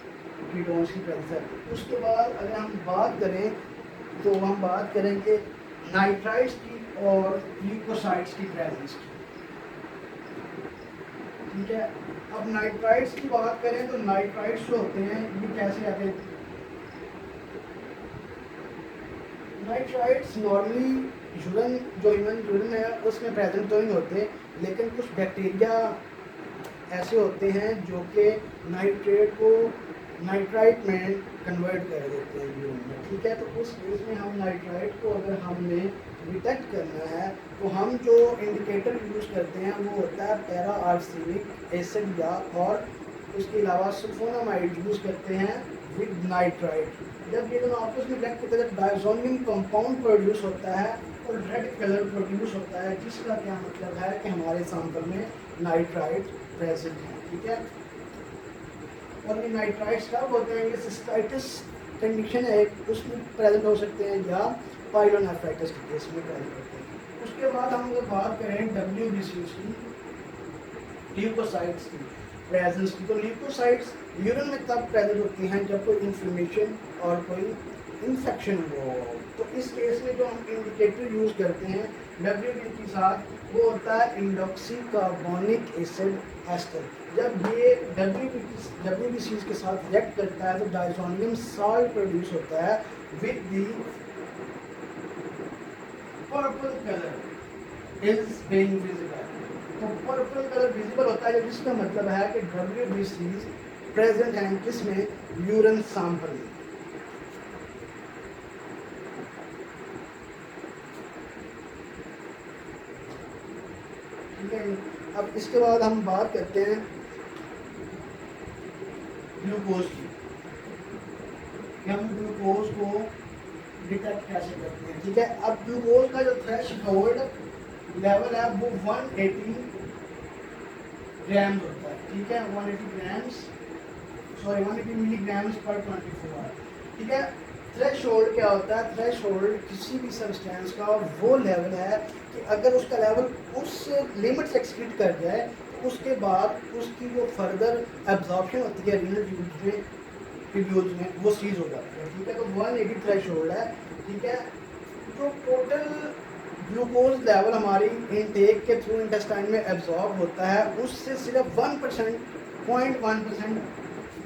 कीटोन्स की प्रेजेंस है। उसके बाद अगर हम बात करें तो हम बात करेंगे नाइट्राइट्स की और ल्यूकोसाइड्स की प्रेजेंस की, ठीक है। अब नाइट्राइट्स की बात करें तो नाइट्राइट्स जो होते हैं ये कैसे आते हैं? नाइट्राइट्स नॉर्मली ह्यूमन यूरिन है उसमें प्रेजेंट तो नहीं होते, लेकिन कुछ बैक्टीरिया ऐसे होते हैं जो कि नाइट्रेट को नाइट्राइट में कन्वर्ट कर देते हैं यूरिन में, ठीक है। तो उस केस में हम नाइट्राइट को अगर हमने डिटेक्ट करना है तो हम जो इंडिकेटर यूज़ करते हैं वो होता है पैरा आर्सेनिक एसिड या और उसके अलावा सल्फोनामाइड यूज़ करते हैं विद नाइट्राइट। जब ये दोनों आपस में रिएक्ट करते हैं डायज़ोनियम कंपाउंड प्रोड्यूस होता है और रेड कलर प्रोड्यूस होता है, जिसका क्या मतलब है कि हमारे सैंपल में नाइट्राइट प्रेजेंट है, ठीक है। और ये नाइट्राइट्स कब होते हैं? ये सिस्टाइटिस कंडीशन है उसमें प्रेजेंट हो सकते हैं या पाइलोनेफ्राइटिस के केस में प्रेजेंट होते हैं। उसके बाद हम अगर बात करें WBCs की, ल्यूकोसाइट्स की प्रेजेंस की, तो ल्यूकोसाइट्स यूरिन में तब प्रेजेंट होती हैं जब कोई इन्फ्लेमेशन और कोई इन्फेक्शन हो। तो इस केस में जो हम इंडिकेटर यूज़ करते हैं WBC के साथ वो होता है इंडॉक्सी कार्बोनिक एसिड एस्टर। जब ये WBC के साथ रिएक्ट करता है तो डायज़ोनियम साल्ट प्रोड्यूस होता है with the purple colour is being visible. तो पर्पल कलर विजिबल होता है जिसका मतलब है कि WBC प्रेजेंट हैं किसमें? यूरिन सैंपल में। ठीक है। अब इसके बाद हम बात करते हैं ग्लूकोज की, हम ग्लूकोज को डिटेक्ट कैसे करते हैं, ठीक है। अब ग्लूकोज का जो थ्रेशोल्ड लेवल है वो 180 ग्राम्स होता है, ठीक है। 180 मिलीग्राम्स पर 24 आवर, ठीक है। थ्रेशोल्ड क्या होता है? थ्रेशोल्ड किसी भी सब्सटेंस का वो लेवल है कि अगर उसका लेवल उस लिमिट से एक्सीड कर जाए तो उसके बाद उसकी जो फर्दर एब्जॉर्प्शन होती है रीनल ट्यूब्यूल्स में वो सीज हो जाती है, ठीक है। तो 180 थ्रेशोल्ड है, ठीक है। जो टोटल ग्लूकोज लेवल हमारी इनटेक के थ्रू इंटेस्टाइन में एब्जॉर्ब होता है उससे सिर्फ 1%, 0.1%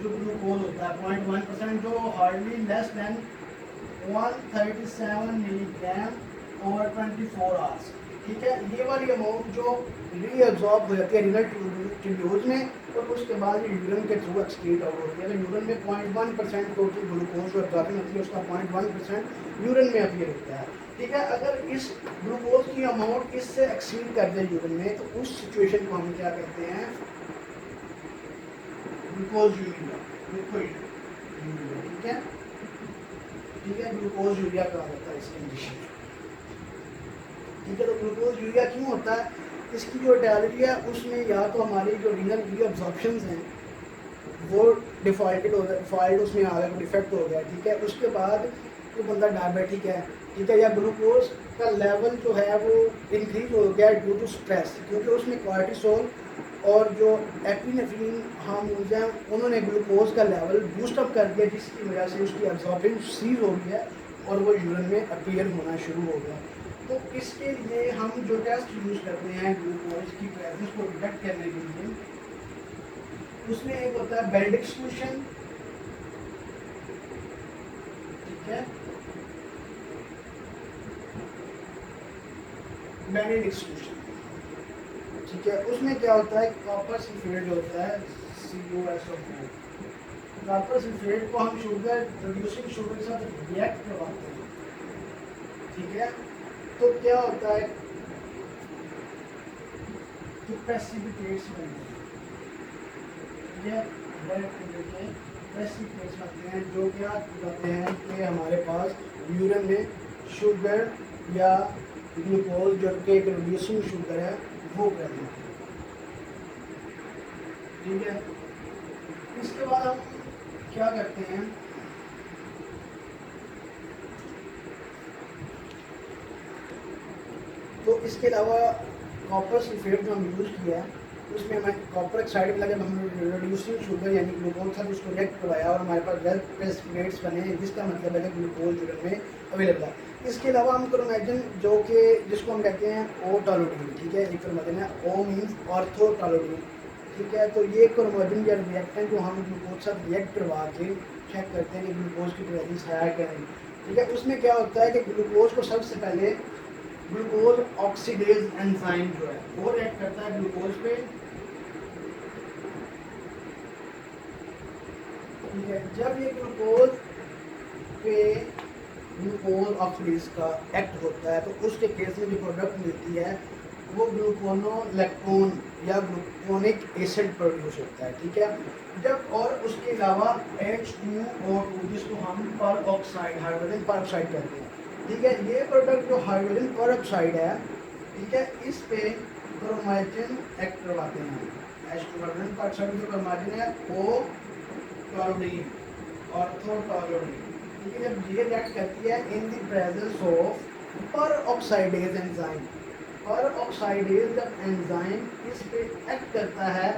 जो ग्लूकोज होता है, 0.1%, जो hardly less than 137 milligram over 24 hours. ठीक है, ये वाली अमाउंट जो रीअब्जॉर्ब हो जाती है रीनल ट्यूब्यूल्स में और उसके बाद यूरिन के थ्रू एक्सक्रीट आउट होती है। अगर यूरिन में 0.1% टोटल ग्लूकोज जो एब्जॉर्बिंग होती है उसका 0.1% यूरिन में अपीयर होता है। ठीक है, अगर इस ग्लूकोज की अमाउंट इससे एक्सीड कर दे यूरिन में तो उस सिचुएशन को हम क्या कहते हैं, ग्लूकोज यूरिया। ठीक है, ठीक है, ग्लूकोज यूरिया कहा जाता है इस कंडीशन। ठीक है, तो ग्लूकोज यूरिया क्यों होता है, इसकी जो डायलिसिस है उसमें या तो हमारी जो रीनल रीअब्जॉर्प्शंस हैं वो डिफॉल्टेड हो गया, फॉल्ट उसमें आ गया, डिफेक्ट हो गया। ठीक है, उसके बाद जो बंदा डायबिटिक है, ठीक है, या ग्लूकोज का लेवल जो है वो इंक्रीज हो गया ड्यू टू स्ट्रेस, क्योंकि उसमें कॉर्टिसोल और जो एपिनेफ्रिन हार्मोन्स हैं उन्होंने ग्लूकोज का लेवल बूस्ट अप कर दिया, जिसकी वजह से उसकी एब्जॉर्बिंग सीज हो गई है और वो यूरिन में अपीयर होना शुरू हो गया। तो इसके लिए हम जो टेस्ट यूज़ करते हैं ग्लूकोज की प्रेजेंस को डिटेक्ट करने के लिए, उसमें एक होता है बेल्ड एक्सक्लूशन। ठीक है, बेल्ड एक्सक्लूशन। ठीक है, उसमें क्या होता है, कॉपर सल्फेट जो होता है CuSO4, कॉपर सल्फेट को हम शुगर रिड्यूसिंग शुगर के साथ रिएक्ट करवाते हैं। ठीक है, तो क्या होता है कि प्रेसिपिटेट्स बनते हैं। ठीक है, प्रेसिपिटेट्स बनते हैं जो क्या कहते हैं कि हमारे पास यूरिन में शुगर या ग्लूकोज जो कि एक रिड्यूसिंग शुगर है वो प्रेजेंट है। ठीक है, इसके बाद हम क्या करते हैं, तो इसके अलावा कॉपर सल्फेट जो हम यूज़ किया है उसमें हमें कॉपर ऑक्साइड मिला, जब हम रिड्यूसिंग शुगर यानी ग्लूकोज था उसको रिएक्ट करवाया और हमारे पास 10 प्रेसिपिटेट्स बने, जिसका मतलब है कि ग्लूकोज यूरिन में अवेलेबल है। इसके अलावा हम क्रोमैटिन जो कि जिसको हम कहते हैं ओ-टॉलोडीन। ठीक है, एक क्रोमैटिन है, ओ मीन्स ऑर्थो-टॉलोडीन। ठीक है, तो ये क्रोमैटिन या रिएक्टेंट जो हम ग्लूकोज साथ रिएक्ट करवा के चेक करते हैं कि ग्लूकोज की प्रेजेंस है क्या नहीं। ठीक है, उसमें क्या होता है कि ग्लूकोज को सबसे पहले ग्लूकोज ऑक्सीडेज एंजाइम जो है वो रिएक्ट करता है ग्लूकोज पे। ठीक है, जब ये ग्लूकोज पे ग्लूकोज ऑक्सीडेज का एक्ट होता है तो उसके केस में जो प्रोडक्ट मिलती है वो ग्लूकोनोलैक्टोन या ग्लूकोनिक एसिड प्रोड्यूस होता है। ठीक है, जब और उसके अलावा H2O2 जिसको हम पर ऑक्साइड हाइड्रोजन पर ऑक्साइड कहते हैं। ठीक है, ये प्रोडक्ट जो हाइड्रोजन पर ऑक्साइड है, ठीक है, इस पे क्रोमैटिन एक्ट करवाते हैं। H2 हाइड्रोजन पर ऑक्साइड जो क्रोमैटिन है O-टॉलोडीन, ऑर्थो-टॉलोडीन। ठीक है, जब ये रिएक्ट करती है इन द प्रेजेंस ऑफ पर ऑक्साइडेज एंजाइम, पर ऑक्साइडेज जब एंजाइम इस पे एक्ट करता है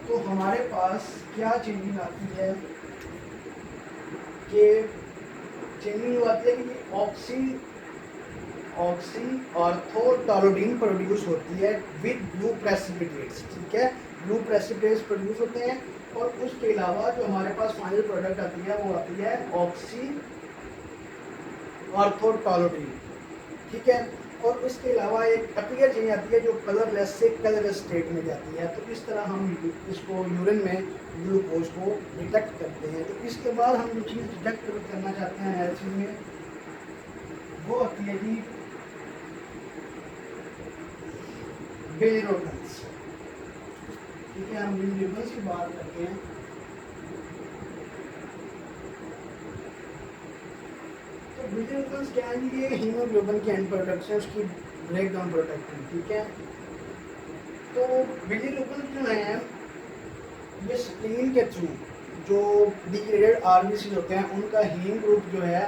तो हमारे पास क्या चेंजिंग आती है कि चेंजिंग आती है कि ऑक्सी ऑर्थो-टॉलोडीन प्रोड्यूस होती है विद ब्लू प्रेसिपिटेट्स। ठीक है, ब्लू प्रेसिपिटेट्स प्रोड्यूस होते हैं और उसके अलावा जो हमारे पास फाइनल प्रोडक्ट आती है वो आती है ऑक्सी ऑर्थो-टॉलोडीन। ठीक है, और इसके अलावा एक अपीयर चेंज आती है जो कलरलेस से कलरलेस स्टेट में जाती है। तो इस तरह हम इसको यूरिन में ग्लूकोज को डिटेक्ट करते हैं। तो इसके बाद हम जो चीज़ डिटेक्ट करना चाहते हैं एनालिसिस में वो होती है जी बिलिरुबिन्स। ठीक है, हम बिलिरुबिन्स की बात करते हैं। तो बिलिरुबिन्स क्या है, ये हीमोग्लोबिन के एंड प्रोडक्ट्स हैं, उसकी ब्रेक डाउन प्रोडक्ट है। ठीक है, तो बिलिरुबिन जो है ये स्प्लीन के थ्रू जो डिग्रेडेड आरबीसी होते हैं उनका हीम ग्रुप जो है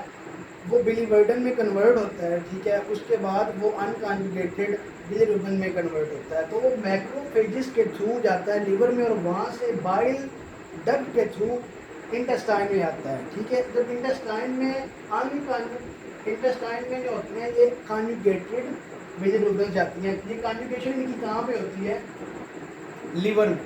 वो बिलिवर्डन में कन्वर्ट होता है। ठीक है, उसके बाद वो अनकॉन्जुगेटेड बिलिरुबिन में कन्वर्ट होता है। तो वो मैक्रोफेजिस के थ्रू जाता है लिवर में और वहाँ से बाइल डक्ट के थ्रू इंटेस्टाइन में आता है। ठीक है, जब इंटेस्टाइन में जो होती हैं ये कॉन्जुगेटेड बिलिरुबिन जाती हैं। ये कॉन्जुगेशन इनकी कहाँ पे होती है, लीवर में।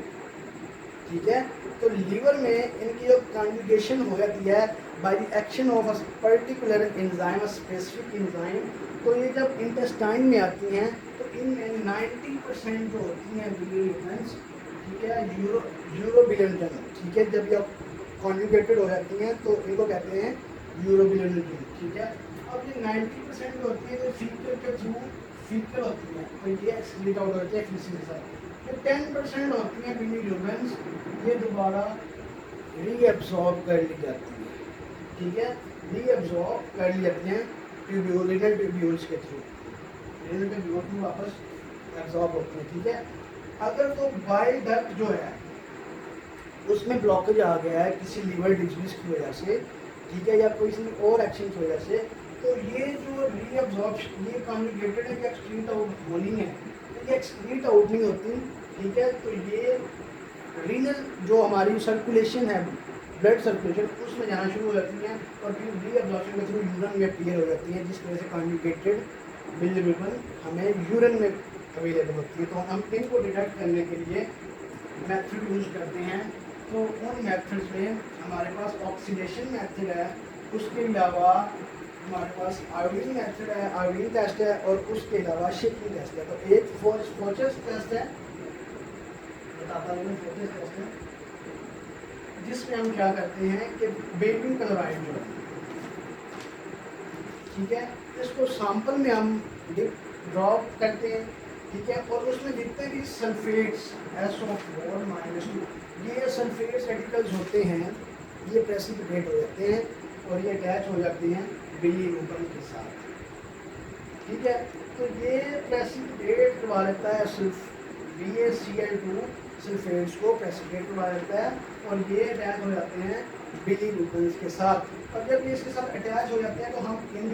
ठीक है, तो लीवर में इनकी जो कॉन्जुगेशन हो जाती है by the action of a particular enzyme, a specific enzyme. तो ये जब इंटेस्टाइन में आती हैं तो इनमें 90% जो होती हैं बिलियंस, ठीक है, यूरोबिलियन, ठीक है, जब ये कॉन्जुगेटेड हो जाती हैं तो इनको कहते हैं यूरोबिलियन, ठीक है। अब ये 90% जो होती है तो फीकल के थ्रू फीकल होती हैं, तो ये एक्सक्रीट आउट होती है फीसिस के साथ। जो 10% होती हैं बिलियंस, ये दोबारा रीअब्सॉर्ब कर ली जाती है, ठीक है, रीअब्सॉर्ब कर ली जाती हैं ट्यूब्यूल, रीनल ट्यूब्यूल्स के थ्रू, रीनल ट्यूब्यूल में वापस एब्सॉर्ब होती हैं, ठीक है। अगर तो बाइल डक्ट जो है उसमें ब्लॉकेज आ गया है किसी लीवर डिजीज की वजह से, ठीक है, या कोई और एक्शन की वजह से, तो ये जो रीअब्सॉर्प्शन, ये कॉन्जुगेटेड है कि एक्सक्रीट आउट होनी है, तो ये एक्सक्रीट आउट नहीं होती, ठीक है। तो ये रीनल जो हमारी सर्कुलेशन है, ब्लड सर्कुलेशन, उसमें जाना शुरू हो जाती हैं और फिर रीअब्सॉर्प्शन के थ्रू यूरिन में क्लियर हो जाती हैं, जिसकी वजह से कॉन्जुगेटेड बिलिरुबिन हमें यूरिन में अवेलेबल होती है। तो हम इनको डिटेक्ट करने के लिए मेथड यूज करते हैं। तो उन मेथड्स में हमारे पास ऑक्सीडेशन मेथड है, उसके अलावा हमारे पास आयोडीन मेथड है, आयोडीन टेस्ट है, और उसके अलावा शेकिंग टेस्ट है। तो एक फोचस टेस्ट है, बताता हूँ, फोचस टेस्ट है जिसमें हम क्या करते हैं कि बेकिंग क्लोराइड जो है, ठीक है, इसको सैंपल में हम ड्रॉप करते हैं, ठीक है, और उसमें जितने भी सल्फेट्स SO4-2, ये सल्फेट्स रेडिकल्स होते हैं, ये प्रेसिपिटेट हो जाते हैं और ये अटैच हो जाती हैं बिलिरुबिन के साथ, ठीक है। तो ये प्रेसिपिटेट करवा लेता है सिर्फ BaCl2 सल्फेट्स को प्रेसिपिटेट करवा देता है, और ये अटैच हो जाते हैं बिलिरुबिन के साथ। और जब ये इसके साथ अटैच हो जाते हैं तो हम इन